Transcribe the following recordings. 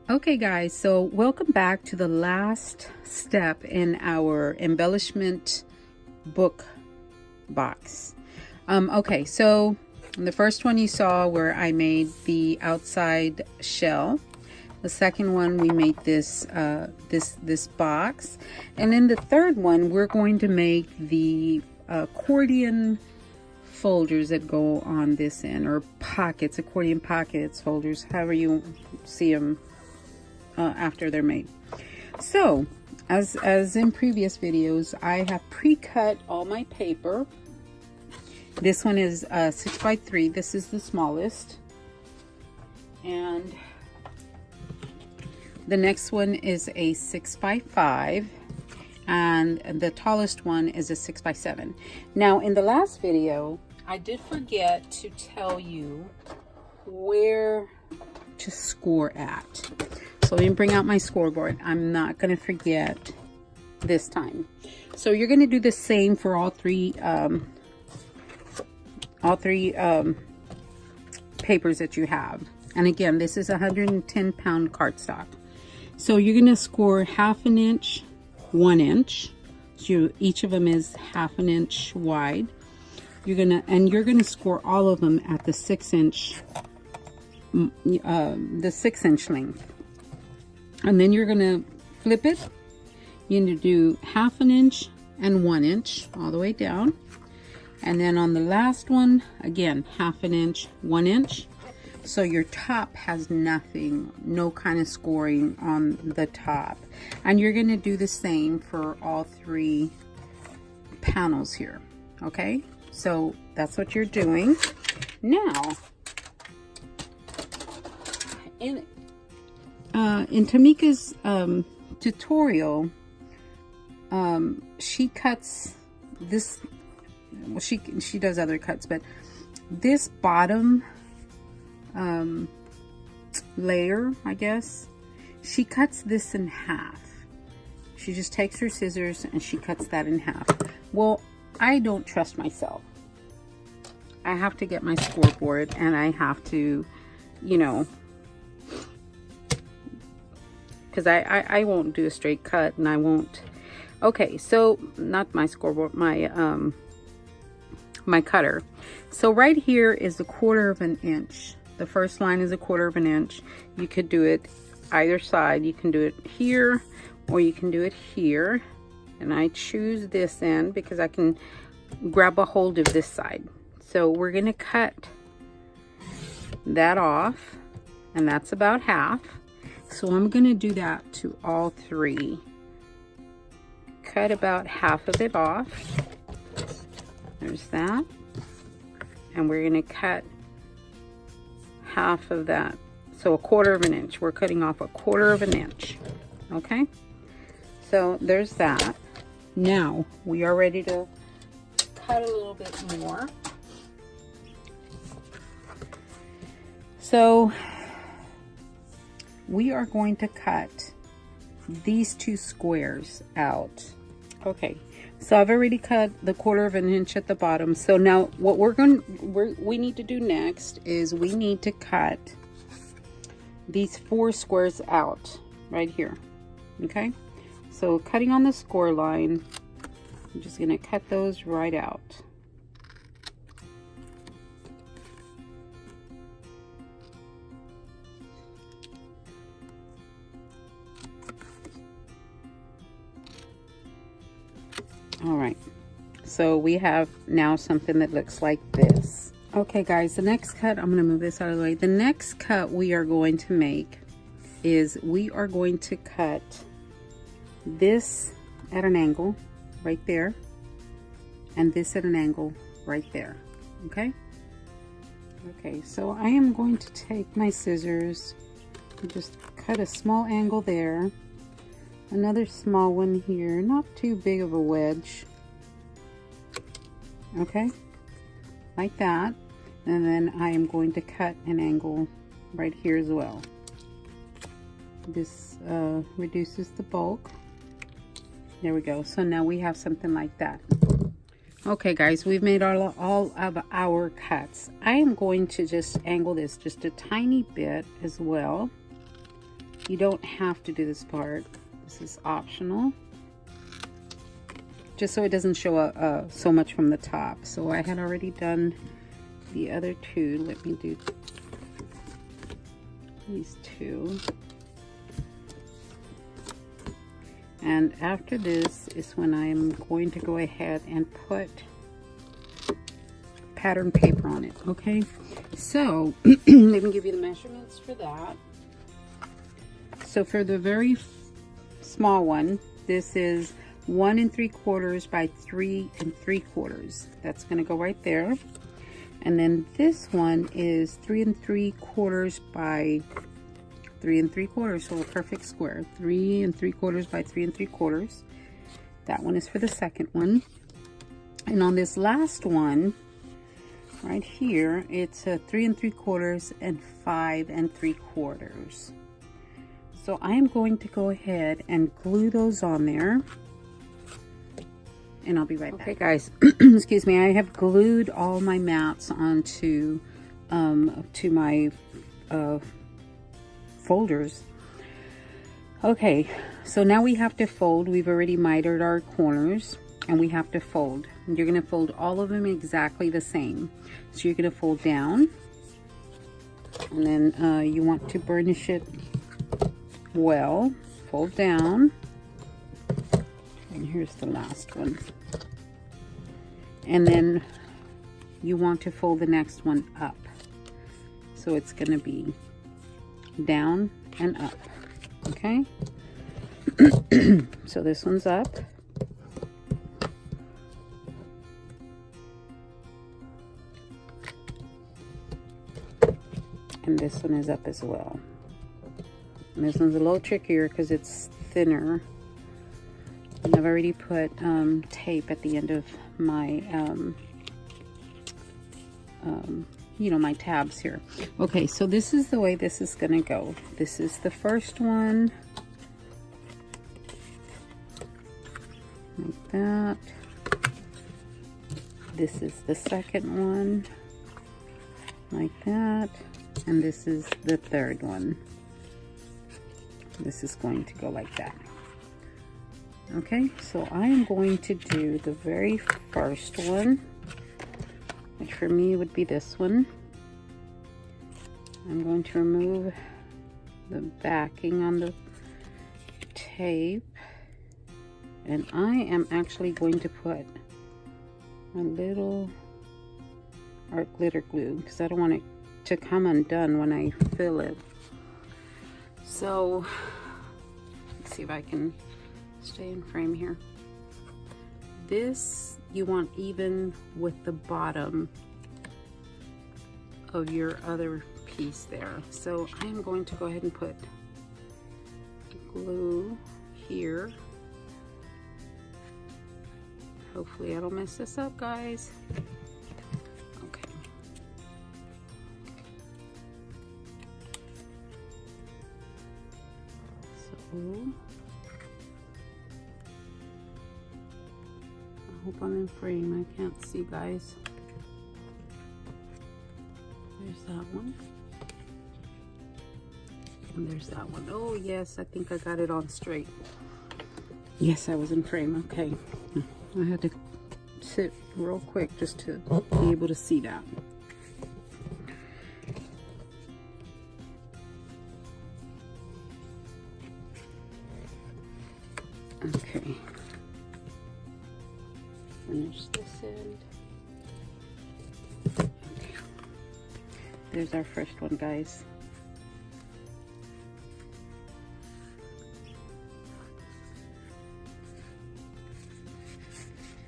Okay guys, so welcome back to the last step in our embellishment book box. Okay, so the first one you saw where I made the outside shell. The second one we made this this box, and then the third one we're going to make the accordion folders that go on this end, or pockets, accordion pockets, folders, however you see them after they're made. So as in previous videos, I have pre-cut all my paper. This one is 6 by 3. This is the smallest, and the next one is a 6 by 5, and the tallest one is a 6 by 7. Now in the last video I did forget to tell you where to score at. So let me bring out my scoreboard. I'm not going to forget this time. So you're going to do the same for all three papers that you have. And again, this is 110-pound cardstock. So you're going to score 1/2 inch, 1 inch. So each of them is 1/2 inch wide. You're gonna score all of them at the 6 inch, the 6 inch length. And then you're gonna flip it. You're gonna do 1/2 inch and 1 inch all the way down. And then on the last one, again, 1/2 inch, 1 inch. So your top has nothing, no kind of scoring on the top. And you're gonna do the same for all 3 panels here, okay? So that's what you're doing. Now, in Tamika's tutorial, she cuts this, well, she does other cuts, but this bottom layer, I guess, she cuts this in half. She just takes her scissors and she cuts that in half. Well, I don't trust myself. I have to get my scoreboard, and I have to, you know, because I won't do a straight cut, and I won't. Okay, so not my scoreboard, my my cutter. So right here is 1/4 inch. The first line is 1/4 inch. You could do it either side. You can do it here, or you can do it here. And I choose this end because I can grab a hold of this side. So we're going to cut that off, and that's about half. So I'm going to do that to all 3. Cut about half of it off. There's that. And we're going to cut half of that. So 1/4 inch. We're cutting off 1/4 inch. Okay? So there's that. Now we are ready to cut a little bit more. So we are going to cut these 2 squares out. Okay, so I've already cut the 1/4 inch at the bottom. So now what we need to do next is we need to cut these 4 squares out right here. Okay, so cutting on the score line, I'm just going to cut those right out. All right, so we have now something that looks like this. Okay guys, the next cut, I'm going to move this out of the way. The next cut we are going to make is we are going to cut this at an angle right there, and this at an angle right there. Okay, so I am going to take my scissors and just cut a small angle there, another small one here, not too big of a wedge. Okay, like that. And then I am going to cut an angle right here as well. This reduces the bulk. There we go. So now we have something like that. Okay guys, we've made all of our cuts. I am going to just angle this just a tiny bit as well. You don't have to do this part. This is optional. Just so it doesn't show up so much from the top. So I had already done the other two. Let me do these two. And after this is when I'm going to go ahead and put pattern paper on it. Okay, so let me give you the measurements for that. So for the very small one, this is 1 3/4 by 3 3/4. That's going to go right there. And then this one is 3 3/4 by 3 3/4, so a perfect square. 3 3/4 by 3 3/4. That one is for the second one. And on this last one, right here, it's a 3 3/4 and 5 3/4. So I am going to go ahead and glue those on there. And I'll be right back. Okay guys, excuse me, I have glued all my mats onto to my folders. Okay, so now we have to fold. We've already mitered our corners and we have to fold. You're going to fold all of them exactly the same. So you're going to fold down, and then you want to burnish it well. Fold down. And here's the last one. And then you want to fold the next one up. So it's going to be down and up. Okay? So this one's up. And this one is up as well. And this one's a little trickier because it's thinner. And I've already put tape at the end of my, you know, my tabs here. Okay, so this is the way this is gonna go. This is the first one. Like that. This is the second one. Like that. And this is the third one. This is going to go like that. Okay, so I am going to do the very first one, which for me would be this one. I'm going to remove the backing on the tape, and I am actually going to put a little art glitter glue because I don't want it to come undone when I fill it. So let's see if I can stay in frame here. This you want even with the bottom of your other piece there. So I am going to go ahead and put glue here. Hopefully I don't mess this up, guys. Okay. So I hope I'm in frame. I can't see, guys. There's that one. And there's that one. Oh yes, I think I got it on straight. Yes, I was in frame. Okay. I had to sit real quick just to be able to see that. Okay. Finish this end. Okay. There's our first one, guys.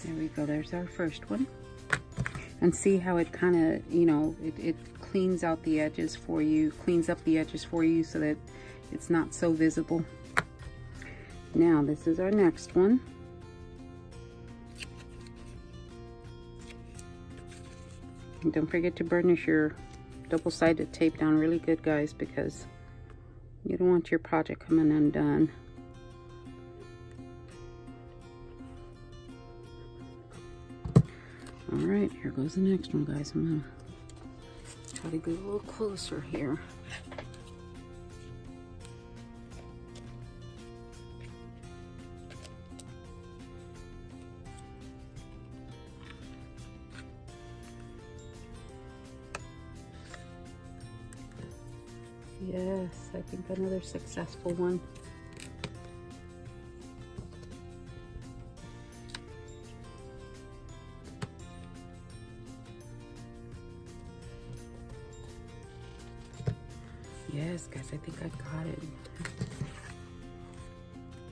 There we go, there's our first one. And see how it kind of, you know, it cleans out the edges for you, cleans up the edges for you so that it's not so visible. Now this is our next one. And don't forget to burnish your double-sided tape down really good, guys, because you don't want your project coming undone. All right, here goes the next one, guys. I'm gonna try to get a little closer here. Yes, I think another successful one. Yes, guys, I think I got it.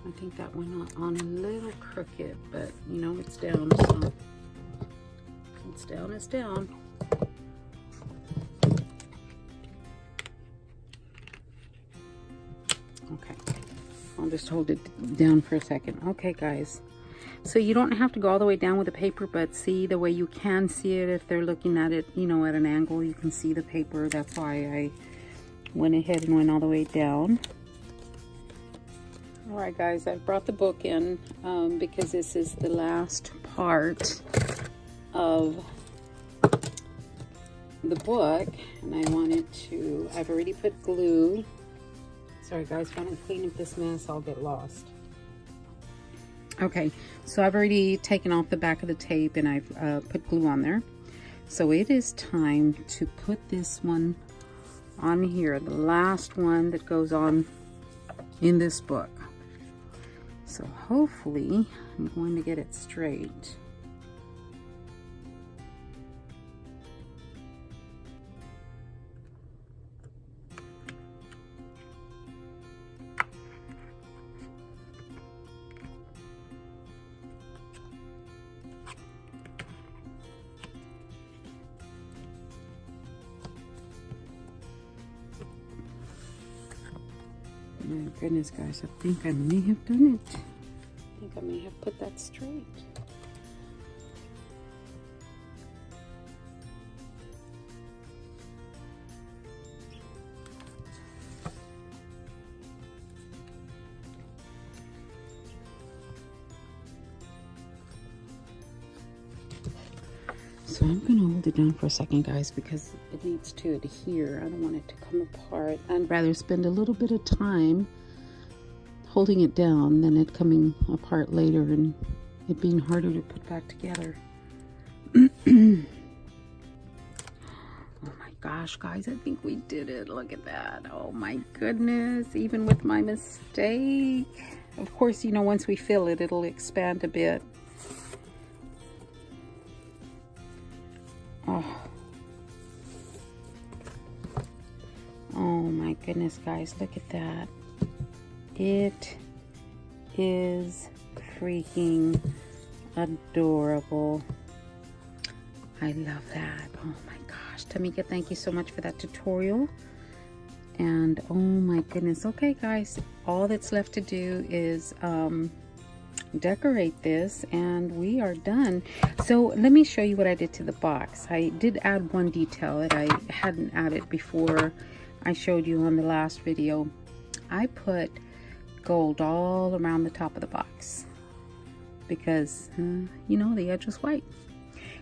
I think that went on a little crooked, but you know, it's down, so it's down, it's down. Okay, I'll just hold it down for a second. Okay, guys, so you don't have to go all the way down with the paper, but see the way you can see it if they're looking at it, you know, at an angle, you can see the paper. That's why I went ahead and went all the way down. All right, guys, I brought the book in because this is the last part of the book, and I wanted to, I've already put glue. Sorry guys, if I don't clean up this mess, I'll get lost. Okay, so I've already taken off the back of the tape and I've put glue on there. So it is time to put this one on here, the last one that goes on in this book. So hopefully I'm going to get it straight. My goodness, guys, I think I may have done it. I think I may have put that straight. So I'm gonna hold it down for a second, guys, because it needs to adhere. I don't want it to come apart. I'd rather spend a little bit of time holding it down than it coming apart later and it being harder to put back together. Oh my gosh, guys, I think we did it. Look at that. Oh my goodness, even with my mistake. Of course, you know, once we fill it, it'll expand a bit. Oh my goodness, guys, look at that. It is freaking adorable. I love that. Oh my gosh, Tamika, thank you so much for that tutorial. And oh my goodness. Okay, guys, all that's left to do is decorate this and we are done. So let me show you what I did to the box. I did add one detail that I hadn't added before. I showed you on the last video. I put gold all around the top of the box because you know, the edge was white.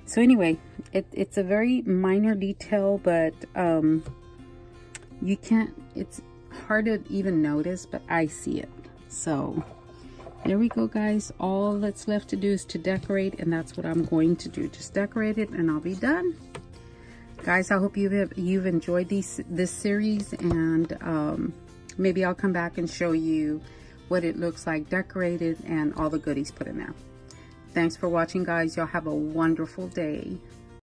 So anyway, it's a very minor detail, but you can't, it's hard to even notice, but I see it. So there we go, guys. All that's left to do is to decorate, and that's what I'm going to do. Just decorate it and I'll be done. Guys, I hope you've enjoyed this series, and maybe I'll come back and show you what it looks like decorated and all the goodies put in there. Thanks for watching, guys. Y'all have a wonderful day.